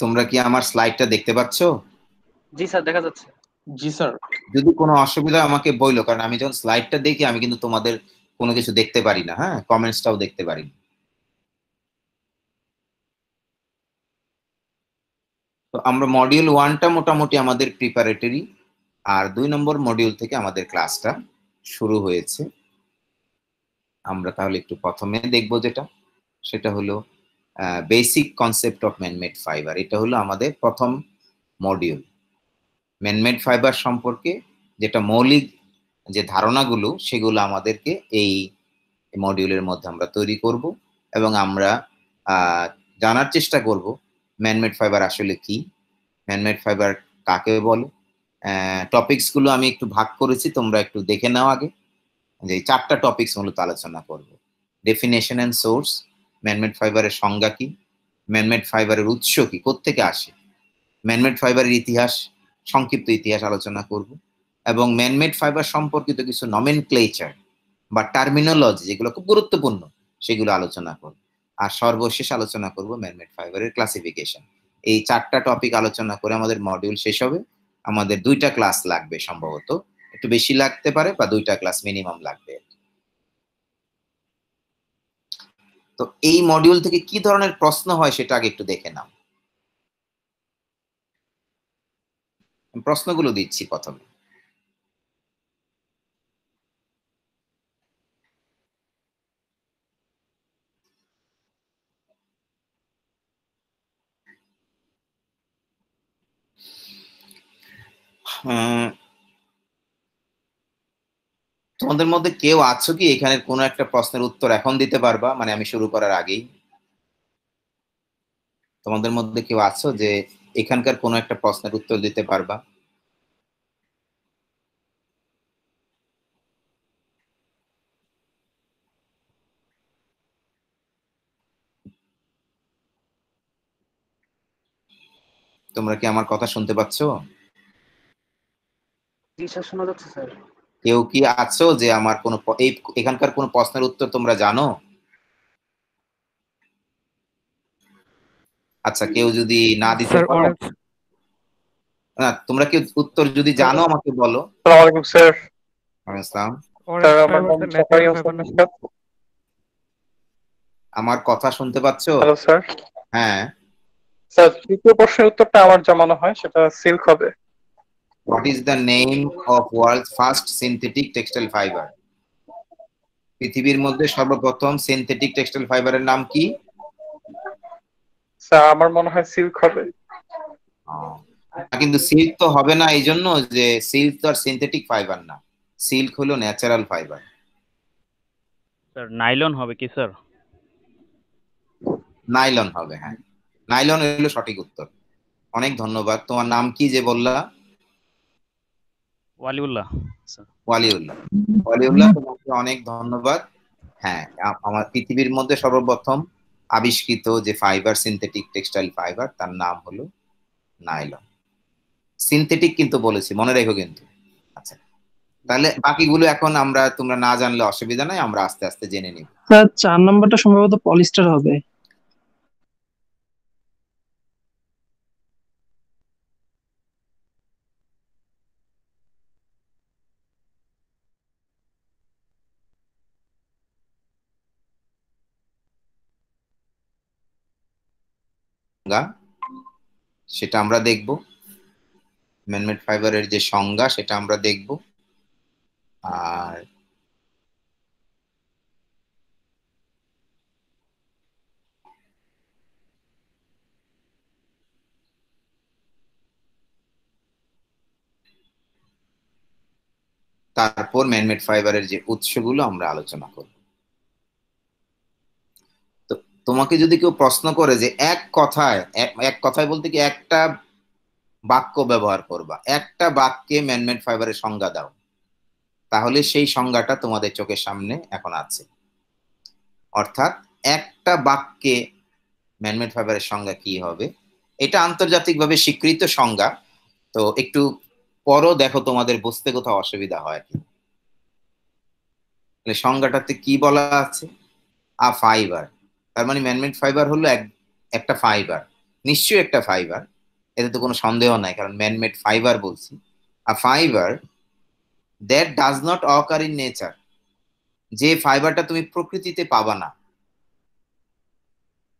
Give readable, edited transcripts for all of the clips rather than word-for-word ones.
তোমরা কি আমার স্লাইডটা দেখতে পাচ্ছ? জি স্যার, দেখা যাচ্ছে। জি স্যার। যদি কোনো অসুবিধা আমাকে বইলো, কারণ আমি যখন স্লাইডটা দেখি আমি কিন্তু তোমাদের কোনো কিছু দেখতে পারি না, হ্যাঁ, কমেন্টসটাও দেখতে পারি না। তো আমরা মডিউল 1টা মোটামুটি আমাদের প্রিপারেটরি, আর 2 নম্বর মডিউল থেকে আমাদের ক্লাসটা শুরু হয়েছে। আমরা তাহলে একটু প্রথমে দেখব সেটা হলো basic concept of man-made fibre. এটা হলো আমাদের প্রথম মডিউল। ম্যানমেড ফাইবার সম্পর্কে যেটা মৌলিক যে ধারণাগুলো সেগুলো আমাদেরকে এই মডিউলের মধ্যে আমরা তৈরি করব, এবং আমরা জানার চেষ্টা করব ম্যানমেড ফাইবার আসলে কি, ম্যানমেড ফাইবার কাকে বলে। টপিকস গুলো আমি একটু ভাগ করেছি, তোমরা একটু দেখে নাও আগে। যে 4টা টপিকস মূলত আলোচনা করব। ডেফিনেশন এন্ড সোর্স, ম্যানমেড ফাইবারের সংজ্ঞা কি, ম্যানমেড ফাইবারের উৎস কি, কোত্থেকে আসে, ম্যানমেড ফাইবারের ইতিহাস, সংক্ষিপ্ত ইতিহাস আলোচনা করব, এবং ম্যানমেড ফাইবার সম্পর্কিত কিছু নমেনক্লেচার বা টার্মিনোলজি যেগুলো খুব গুরুত্বপূর্ণ সেগুলো আলোচনা করব। আর সর্বশেষ আলোচনা করব ম্যানমেড ফাইবারের ক্লাসিফিকেশন। এই 4টা টপিক আলোচনা করে আমাদের মডিউল শেষ হবে। আমাদের 2টা ক্লাস লাগবে, সম্ভবত একটু বেশি লাগতে পারে, বা 2টা ক্লাস মিনিমাম লাগবে। তো এই মডিউল থেকে কি ধরনের প্রশ্ন হয় সেটা আগে একটু দেখে নাও। প্রশ্নগুলো দিচ্ছি প্রথমে। তোমাদের মধ্যে কেউ আছো কি এখানে কোনো একটা প্রশ্নের উত্তর এখন দিতে পারবা, মানে আমি শুরু করার আগেই? তোমাদের মধ্যে কেউ আছো যে এখানকার কোনো একটা প্রশ্নের উত্তর দিতে পারবা? তোমরা কি আমার কথা শুনতে পাচ্ছ? জি স্যার, শোনা যাচ্ছে স্যার। কেউ কি আছো যে আমার কোনো এখানকার কোনো প্রশ্নের উত্তর তোমরা জানো? আচ্ছা, কেউ যদি না দিতে পারো, না তোমরা কেউ উত্তর যদি জানো আমাকে বলো। আসসালামু আলাইকুম স্যার। আসসালাম। স্যার আমার নাম জকারি হোসেন নিশাত। আমার কথা শুনতে পাচ্ছ? Hello sir. হ্যাঁ। স্যার তৃতীয় প্রশ্নের উত্তরটা আমার যা মনে হয় সেটা সিল্ক হবে। What is the name of world's first synthetic textile fibre? পৃথিবীর মধ্যে সর্বপ্রথম সিনথেটিক টেক্সটাইল ফাইবারের নাম কি? স্যার আমার মনে হয় সিল্ক হবে। কিন্তু সিল্ক তো হবে না, এই জন্য যে সিল্ক তো আর সিনথেটিক ফাইবার না, সিল্ক হলো ন্যাচারাল ফাইবার। স্যার নাইলন হবে কি স্যার? নাইলন হবে, হ্যাঁ, নাইলন হলো সঠিক উত্তর। অনেক ধন্যবাদ। তোমার নাম কি যে বললা? ওয়ালিউল্লাহ। ওয়ালিউল্লাহ। ওয়ালিউল্লাহ, তোমাকে অনেক ধন্যবাদ। হ্যাঁ, আমার পৃথিবীর মধ্যে সর্বপ্রথম আবিষ্কৃত যে ফাইবার, সিনথেটিক টেক্সটাইল ফাইবার, তার নাম হলো নাইলন। সিনথেটিক কিন্তু বলেছি, মনে রেখো কিন্তু। আচ্ছা, তাহলে বাকিগুলো এখন তোমরা না জানলে অসুবিধা নাই, আমরা আস্তে আস্তে জেনে নিব। স্যার 4 নাম্বারটা সম্ভবত পলিস্টার হবে। সেটা আমরা দেখব, ম্যানমেড ফাইবারের যে সংজ্ঞা সেটা আমরা দেখব। আর তারপর ম্যানমেড ফাইবারের যে উৎসগুলো আমরা আলোচনা করব। তো তোমাকে যদি কেউ প্রশ্ন করে যে এক কথায় বলতে কি একটা বাক্য ব্যবহার করবা, একটা বাক্যে ম্যানমেড ফাইবারের সংজ্ঞা দাও, তাহলে সেই সংজ্ঞাটা তোমাদের চোখের সামনে এখন আছে। অর্থাৎ একটা বাক্যে ম্যানমেড ফাইবারের সংজ্ঞা কি হবে, এটা আন্তর্জাতিকভাবে স্বীকৃত সংজ্ঞা। তো একটু পরও দেখো তোমাদের বুঝতে কোথাও অসুবিধা হয় কি। সংজ্ঞাটাতে কি বলা আছে? আ ফাইবার, তার মানে ম্যানমেড ফাইবার হলো একটা ফাইবার। নিশ্চয়ই একটা ফাইবার, এতে তো কোনো সন্দেহ নাই, কারণ ম্যানমেড ফাইবার বলছি। A fibre that does not occur in nature, যে ফাইবারটা তুমি প্রকৃতিতে পাবা না।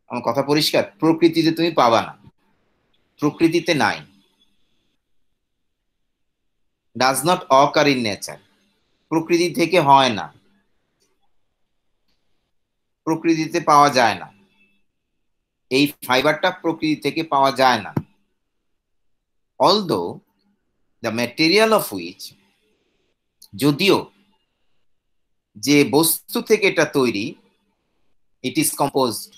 আমার কথা পরিষ্কার, প্রকৃতিতে তুমি পাবা না, প্রকৃতিতে নাই। Does not occur in nature, প্রকৃতি থেকে হয় না, প্রকৃতিতে পাওয়া যায় না, এই ফাইবারটা প্রকৃতি থেকে পাওয়া যায় না। Although the material of which, যদিও যে বস্তু থেকে এটা তৈরি, it is composed,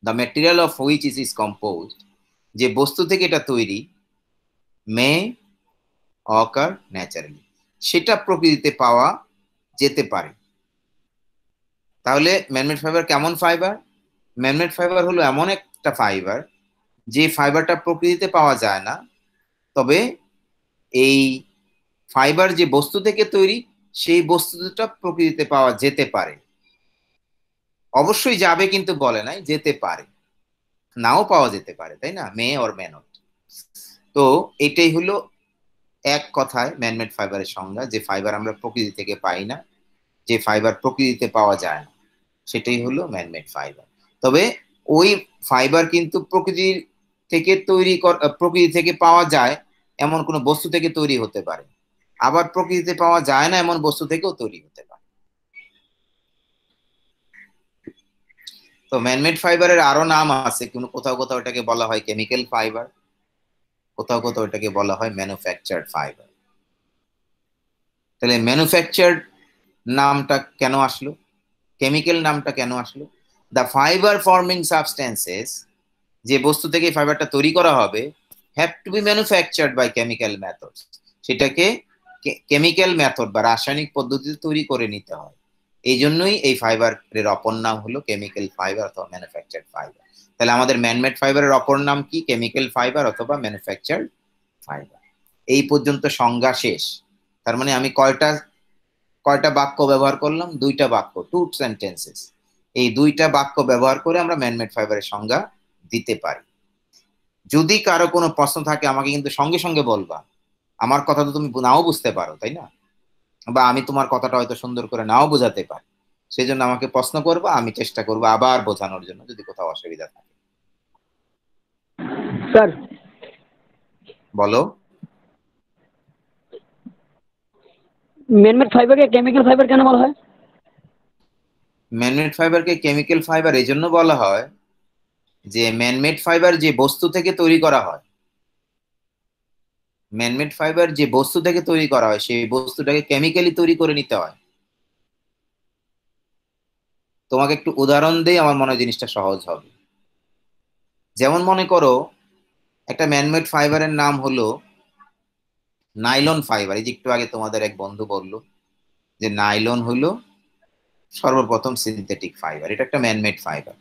the material of which is composed, যে বস্তু থেকে এটা তৈরি, মে অকার ন্যাচারালি, সেটা প্রকৃতিতে পাওয়া যেতে পারে। তাহলে ম্যানমেড ফাইবার কেমন ফাইবার? ম্যানমেড ফাইবার হলো এমন একটা ফাইবার যে ফাইবারটা প্রকৃতিতে পাওয়া যায় না, তবে এই ফাইবার যে বস্তু থেকে তৈরি, সেই বস্তুটা প্রকৃতিতে পাওয়া যেতে পারে। অবশ্যই যাবে কিন্তু বলে নাই, যেতে পারে, নাও পাওয়া যেতে পারে, তাই না? মে অর মে নট। তো এটাই হলো এক কথায় ম্যানমেড ফাইবারের সংজ্ঞা, যে ফাইবার আমরা প্রকৃতি থেকে পাই না, যে ফাইবার প্রকৃতিতে পাওয়া যায় না, সেটাই হলো ম্যানমেড ফাইবার। তবে ওই ফাইবার কিন্তু প্রকৃতির থেকে তৈরি প্রকৃতি থেকে পাওয়া যায় এমন কোনো বস্তু থেকে তৈরি হতে পারে, আবার প্রকৃতিতে পাওয়া যায় না এমন বস্তু থেকেও তৈরি হতে পারে। তো ম্যানমেড ফাইবারের আরো নাম আছে, কিন্তু কোথাও কোথাও এটাকে বলা হয় কেমিক্যাল ফাইবার, কোথাও কোথাও এটাকে বলা হয় ম্যানুফ্যাকচার্ড ফাইবার। তাহলে ম্যানুফ্যাকচার্ড নামটা কেন আসলো, কেমিক্যাল নামটা কেন আসলো? দ্য ফাইবার ফর্মিং সাবস্টেন্সেস, যে বস্তু থেকে ফাইবারটা তৈরি করা হবে, have to be manufactured by chemical methods, সেটাকে কেমিক্যাল মেথড বা রাসায়নিক পদ্ধতিতে তৈরি করে নিতে হয়। এই জন্যই এই ফাইবারের অপর নাম হলো কেমিক্যাল ফাইবার অথবা ম্যানুফ্যাকচার্ড ফাইবার। তাহলে আমাদের ম্যানমেড ফাইবারের অপর নাম কি? কেমিক্যাল ফাইবার অথবা ম্যানুফ্যাকচার্ড ফাইবার। এই পর্যন্ত সংজ্ঞা শেষ। তার মানে আমি কয়টা বাক্য ব্যবহার করলাম? দুইটা বাক্য, টু সেন্টেন্সেস। এই দুইটা বাক্য ব্যবহার করে আমরা ম্যানমেড ফাইবারের সংজ্ঞা দিতে পারি। যদি কারো কোনো প্রশ্ন থাকে আমাকে কিন্তু সঙ্গে সঙ্গে বলবা, আমার কথা তো তুমি নাও বুঝতে পারো, তাই না? বা আমি তোমার কথাটা হয়তো সুন্দর করে নাও বোঝাতে পারি, সেই জন্য আমাকে প্রশ্ন করবা, আমি চেষ্টা করবো আবার বোঝানোর জন্য যদি কোথাও অসুবিধা থাকে। স্যার, বলো। ম্যানমেড ফাইবারকে কেমিক্যাল ফাইবার কেন বলা হয়? ম্যানমেড ফাইবারকে কেমিক্যাল ফাইবার এই জন্য বলা হয় যে ম্যানমেড ফাইবার যে বস্তু থেকে তৈরি করা হয়, ম্যানমেড ফাইবার যে বস্তু থেকে তৈরি করা হয়, সেই বস্তুটাকে কেমিক্যালি তৈরি করে নিতে হয়। তোমাকে একটু উদাহরণ দেই, আমার মনে হয় জিনিসটা সহজ হবে। যেমন মনে করো একটা ম্যানমেড ফাইবারের নাম হলো নাইলন ফাইবার। এই যে একটু আগে তোমাদের এক বন্ধু বলল যে নাইলন হলো সর্বপ্রথম সিনথেটিক ফাইবার, এটা একটা ম্যানমেড ফাইবার।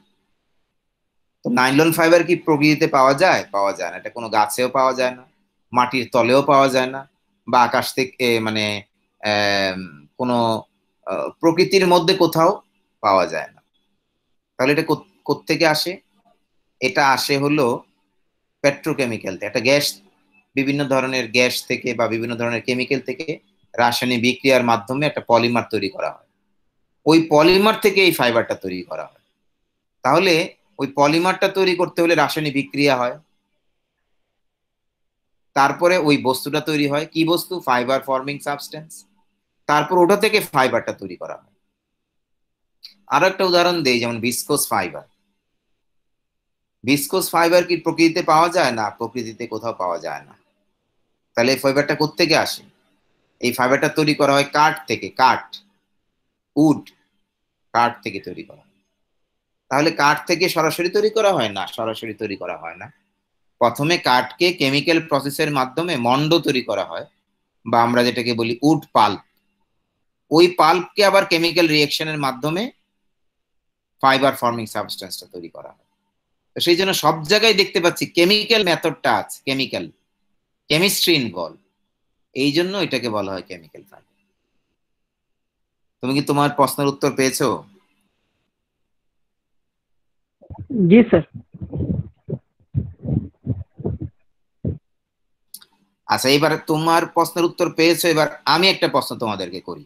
তো নাইলন ফাইবার কি প্রকৃতিতে পাওয়া যায়? পাওয়া যায় না, এটা কোনো গাছেও পাওয়া যায় না, মাটির তলেও পাওয়া যায় না, বা আকাশ থেকে মানে আহ, কোনো প্রকৃতির মধ্যে কোথাও পাওয়া যায় না। তাহলে এটা কোত্থেকে আসে? এটা আসে হলো পেট্রোকেমিক্যাল, একটা গ্যাস, বিভিন্ন ধরনের গ্যাস থেকে বা বিভিন্ন ধরনের কেমিক্যাল থেকে রাসায়নিক বিক্রিয়ার মাধ্যমে একটা পলিমার তৈরি করা হয়। ওই পলিমার থেকে এই ফাইবারটা তৈরি করা হয়। তাহলে ওই পলিমারটা তৈরি করতে হলে রাসায়নিক বিক্রিয়া হয়, তারপরে ওই বস্তুটা তৈরি হয়। কি বস্তু? Fibre forming substance. তারপর ওটা থেকে ফাইবারটা তৈরি করা হয়। আরো একটা উদাহরণ দেই, যেমন ভিসকোস ফাইবার। ভিসকোস ফাইবার কি প্রকৃতিতে পাওয়া যায়? না, প্রকৃতিতে কোথাও পাওয়া যায় না। তাহলে এই ফাইবারটা কোত্থেকে আসে? এই ফাইবারটা তৈরি করা হয় কাঠ থেকে, কাঠ, উড, কাঠ থেকে তৈরি করা হয়। তাহলে কাঠ থেকে সরাসরি তৈরি করা হয় না, সরাসরি তৈরি করা হয় না। প্রথমে কাঠকে কেমিক্যাল প্রসেসের মাধ্যমে মন্ড তৈরি করা হয়, বা আমরা যেটাকে বলি উড পাল্প। ওই পাল্পকে আবার কেমিক্যাল রিয়েকশনের মাধ্যমে ফাইবার ফর্মিং সাবস্টেন্সটা তৈরি করা হয়। তো সেই জন্য সব জায়গায় দেখতে পাচ্ছি কেমিক্যাল মেথডটা আছে, কেমিক্যাল, কেমিস্ট্রি ইনভলভ। এই জন্য এটাকে বলা হয় কেমিক্যাল ফাইবার। তুমি কি তোমার প্রশ্নের উত্তর পেয়েছো? জি স্যার। আচ্ছা, এবার তোমার প্রশ্নের উত্তর পেয়েছো, এবার আমি একটা প্রশ্ন তোমাদেরকে করি।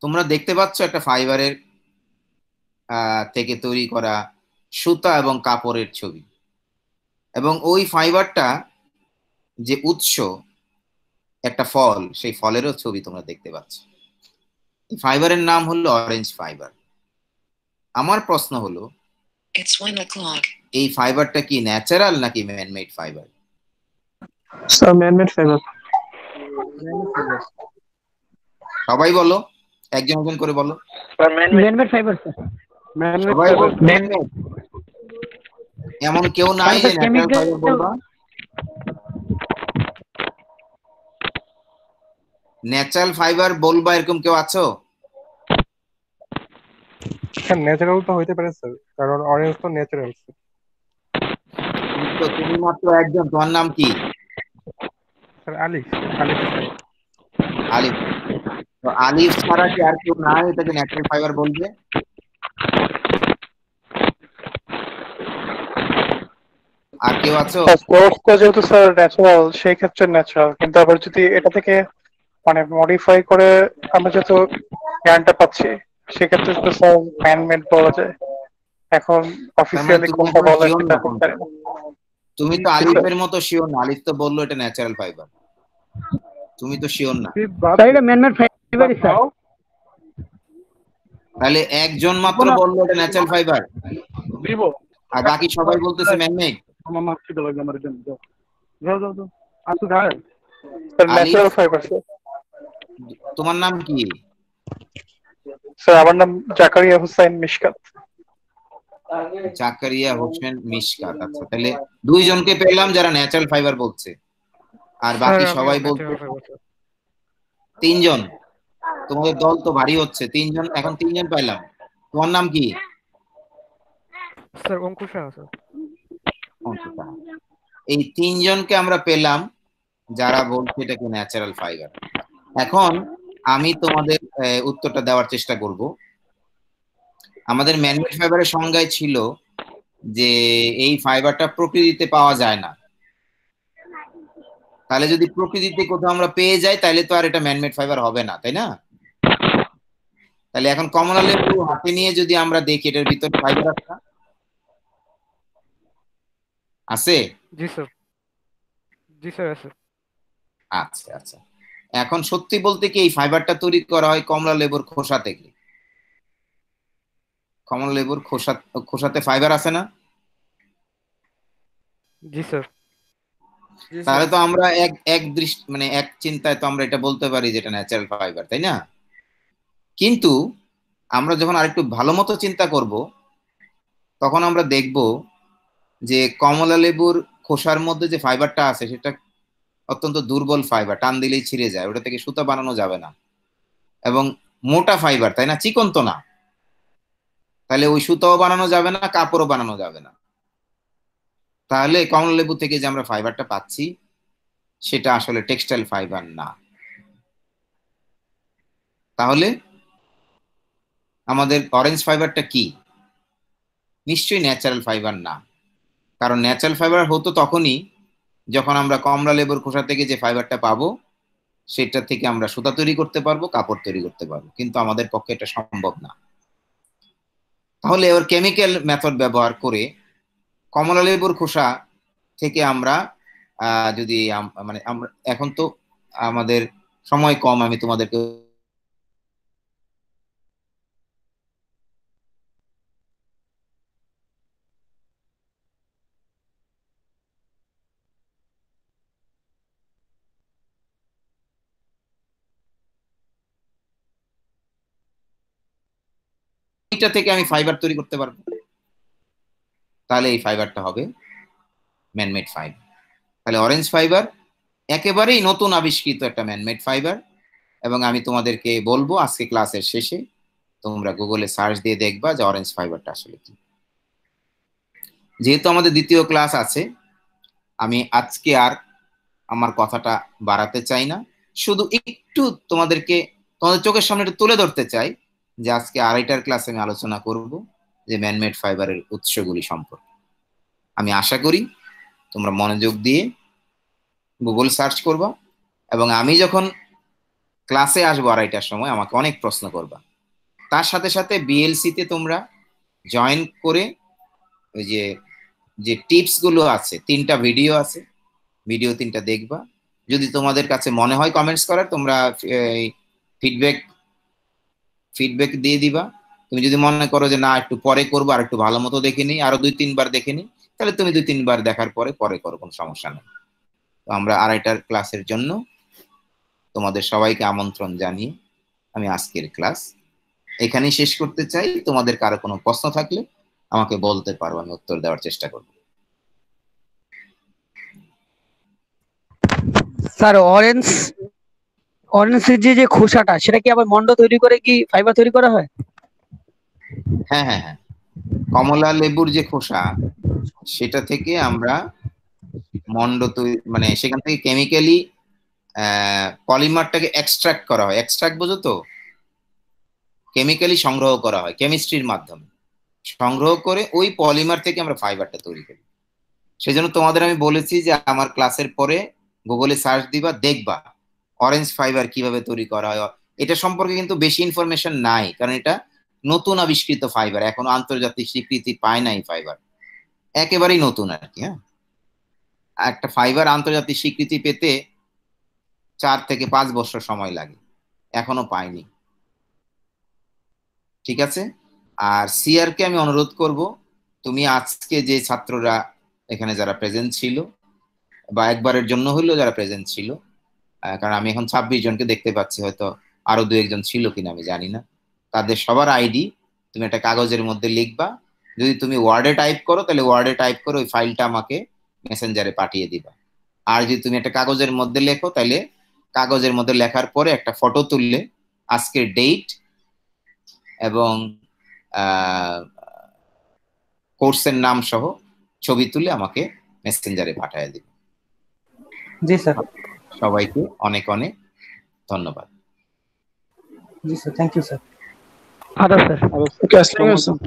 তোমরা দেখতে পাচ্ছ একটা ফাইবারের থেকে তৈরি করা সুতা এবং কাপড়ের ছবি, এবং ওই ফাইবারটা যে উৎস একটা ফল, সেই ফলেরও ছবি তোমরা দেখতে পাচ্ছ। এই ফাইবারের নাম হলো অরেঞ্জ ফাইবার। আমার প্রশ্ন হলো, এই ফাইবারটা কি ন্যাচারাল নাকি man-made fibre? Sir man-made fibre. সবাই বলো, একজন একজন করে বলো। Man-made fibre sir. সবাই বলো man-made। এমন কেউ নাই যে ন্যাচারাল ফাইবার বলবা? ন্যাচারাল ফাইবার বলবা এরকম কেউ আছো? স্যার ন্যাচারাল তো হইতে পারে স্যার, কারণ অরেঞ্জ তো ন্যাচারাল। তো তুমি মাত্র একজন, তোমার নাম কি? স্যার আলিফ। আলিফ স্যার। আলিফ। তো আলিফ ছাড়া কি আর কেউ নাই এটাকে ন্যাচারাল ফাইবার বলবে? আর কেউ আছো? সোর্সটা যেহেতু স্যার ন্যাচারাল, সেই ক্ষেত্রে ন্যাচারাল, কিন্তু আবার যদি এটা থেকে মানে মডিফাই করে আমরা যেহেতু জ্ঞানটা পাচ্ছি, সেক্ষেত্রে তো স্যার ম্যানমেড বলা যায়। এখন অফিসিয়ালি তুমি কোনটা এখন বলা শিওর সেটা না বলতে কোনটা? পারি না। তুমি তো আলিফের মতো শিওর না, আলিফ তো বললো এটা ন্যাচারাল ফাইবার, তুমি তো শিওর না। স্যার এটা ম্যানমেড ফাইবারই স্যার। তাহলে একজন মাত্র বললো এটা ন্যাচারাল ফাইবার, আর বাকি সবাই বলতেছে man-made. Sir natural fibre sir. তোমার নাম কি? স্যার আমার নাম জাকারিয়া হুসাইন মিশকাত। জাকারিয়া হোসেন মিশকাত। আচ্ছা, তাহলে দুইজনকে পেলাম যারা ন্যাচারাল ফাইবার বলছে, আর বাকি সবাই বলছে তিনজন। তোমাদের দল তো ভারী হচ্ছে, তিনজন, এখন তিনজন পাইলাম। তোমার নাম কি? Sir Ankush Saha sir. অঙ্কিতা। এই তিনজনকে আমরা পেলাম যারা বলছে এটাকে ন্যাচারাল ফাইবার। এখন আমি তোমাদের উত্তরটা দেওয়ার চেষ্টা করব। আমাদের ম্যানমেড ফাইবারের সংজ্ঞায় ছিল যে এই ফাইবারটা প্রকৃতিতে পাওয়া যায় না। তাহলে যদি প্রকৃতিতে কোথাও আমরা পেয়ে যাই তাহলে তো আর এটা ম্যানমেড ফাইবার হবে না, তাই না? তাহলে এখন কমলা লেবু হাতে নিয়ে যদি আমরা দেখি এটার ভিতর ফাইবার আছে? জি স্যার। জি স্যার আছে। আচ্ছা আচ্ছা, এখন সত্যি বলতে কি এই ফাইবারটা তৈরি করা হয় কমলা লেবুর খোসা থেকে। কমলা লেবুর খোসাতে ফাইবার আছে না? জি স্যার। তাহলে তো আমরা এক দৃষ্টি মানে এক চিন্তায় তো আমরা এটা বলতে পারি যেটা ন্যাচারাল ফাইবার, তাই না? কিন্তু আমরা যখন আরেকটু ভালো মতো চিন্তা করব তখন আমরা দেখব যে কমলা লেবুর খোসার মধ্যে যে ফাইবারটা আছে সেটা অত্যন্ত দুর্বল ফাইবার, টান দিলেই ছিঁড়ে যায়, ওটা থেকে সুতা বানানো যাবে না, এবং মোটা ফাইবার, তাই না? চিকন তো না। তাহলে ওই সুতাও বানানো যাবে না, কাপড়ও বানানো যাবে না। তাহলে কমলা লেবু থেকে যে আমরা ফাইবারটা পাচ্ছি সেটা আসলে টেক্সটাইল ফাইবার না। তাহলে আমাদের অরেঞ্জ ফাইবারটা কি? নিশ্চয়ই ন্যাচারাল ফাইবার না, কারণ ন্যাচারাল ফাইবার হতো তখনই যখন আমরা কমলা লেবুর খোসা থেকে যে ফাইবারটা পাবো সেটা থেকে আমরা সুতা তৈরি করতে পারবো, কাপড় তৈরি করতে পারবো, কিন্তু আমাদের পক্ষে এটা সম্ভব না। তাহলে এবার কেমিক্যাল মেথড ব্যবহার করে কমলা লেবুর খোসা থেকে আমরা যদি মানে আমরা এখন তো আমাদের সময় কম, আমি তোমাদেরকে এটা থেকে আমি ফাইবার তৈরি করতে পারবো, তাহলে এই ফাইবারটা হবে ম্যানমেড ফাইবার। তাহলে অরেঞ্জ ফাইবার একেবারেই নতুন আবিষ্কৃত একটা ম্যানমেড ফাইবার, এবং আমি তোমাদেরকে বলবো আজকে ক্লাসের শেষে তোমরা গুগলে সার্চ দিয়ে দেখবা যে অরেঞ্জ ফাইবারটা আসলে কি। যেহেতু আমাদের দ্বিতীয় ক্লাস আছে, আমি আজকে আর আমার কথাটা বাড়াতে চাই না, শুধু একটু তোমাদের চোখের সামনে একটু তুলে ধরতে চাই যে আজকে আড়াইটার ক্লাসে আমি আলোচনা করব যে ম্যানমেড ফাইবারের উৎসগুলি সম্পর্কে। আমি আশা করি তোমরা মনোযোগ দিয়ে গুগল সার্চ করবা, এবং আমি যখন ক্লাসে আসবো 2:30টার সময় আমাকে অনেক প্রশ্ন করবা। তার সাথে সাথে বিএলসি তে তোমরা জয়েন করে ওই যে যে টিপস গুলো আছে, 3টা ভিডিও আছে, ভিডিও 3টা দেখবা। যদি তোমাদের কাছে মনে হয় কমেন্টস করার, তোমরা ফিডব্যাক দিয়ে দিবা। তুমি যদি মনে করো যে না একটু পরে করবো, আর একটু ভালো মতো দেখে নিই, আরো 2-3 বার দেখে নিই, তাহলে তুমি 2-3 বার দেখার পরে করো, কোনো সমস্যা নেই। তো আমরা 2:30টার ক্লাসের জন্য তোমাদের সবাইকে আমন্ত্রণ জানিয়ে আমি আজকের ক্লাস এখানেই শেষ করতে চাই। তোমাদের কারো কোনো প্রশ্ন থাকলে আমাকে বলতে পারো, আমি উত্তর দেওয়ার চেষ্টা করব। স্যার অরেঞ্জের যে খোসাটা, সেটা কি আবার মন্ড তৈরি করে কি ফাইবার তৈরি করা হয়? হ্যাঁ হ্যাঁ হ্যাঁ, কমলা লেবুর যে খোসা সেটা থেকে আমরা মন্ড তৈরি, মানে সেখান থেকে কেমিক্যালি পলিমারটাকে এক্সট্রাক্ট করা হয়। এক্সট্রাক্ট বোঝো তো? কেমিক্যালি সংগ্রহ করা হয় কেমিস্ট্রির মাধ্যমে, সংগ্রহ করে ওই পলিমার থেকে আমরা ফাইবারটা তৈরি করি। সেজন্য তোমাদের আমি বলেছি যে আমার ক্লাসের পরে গুগলে সার্চ দিবা, দেখবা অরেঞ্জ ফাইবার কিভাবে তৈরি করা হয়। এটা সম্পর্কে কিন্তু বেশি ইনফরমেশন নাই, কারণ এটা নতুন আবিষ্কৃত ফাইবার, এখনো আন্তর্জাতিক স্বীকৃতি পায় নাই ফাইবার, একেবারেই নতুন আর কি। হ্যাঁ, একটা ফাইবার আন্তর্জাতিক স্বীকৃতি পেতে 4 থেকে 5 বছর সময় লাগে, এখনো পাইনি। ঠিক আছে? আর সিআরকে আমি অনুরোধ করব, তুমি আজকে যে ছাত্ররা এখানে যারা প্রেজেন্ট ছিল, বা একবারের জন্য হইলেও যারা প্রেজেন্ট ছিল, কারণ আমি এখন 26 জনকে দেখতে পাচ্ছি, হয়তো আরো 2-1 জন ছিল কিনা আমি জানি না, তাদের সবার আইডি তুমি একটা কাগজের মধ্যে লিখবা। যদি তুমি ওয়ার্ডে টাইপ করো তাহলে ওয়ার্ডে টাইপ করে ওই ফাইলটা আমাকে মেসেঞ্জারে পাঠিয়ে দিবা। আর যদি তুমি একটা কাগজের মধ্যে লেখো, তাহলে কাগজের মধ্যে লেখার পরে একটা ফটো তুললে আজকের ডেট এবং কোর্সের নাম সহ ছবি তুলে আমাকে মেসেঞ্জারে পাঠিয়ে দিবে। জি স্যার। সবাইকে অনেক অনেক ধন্যবাদ। জি স্যার, থ্যাংক ইউ স্যার। আদাব স্যার। Okay, assalamualaikum.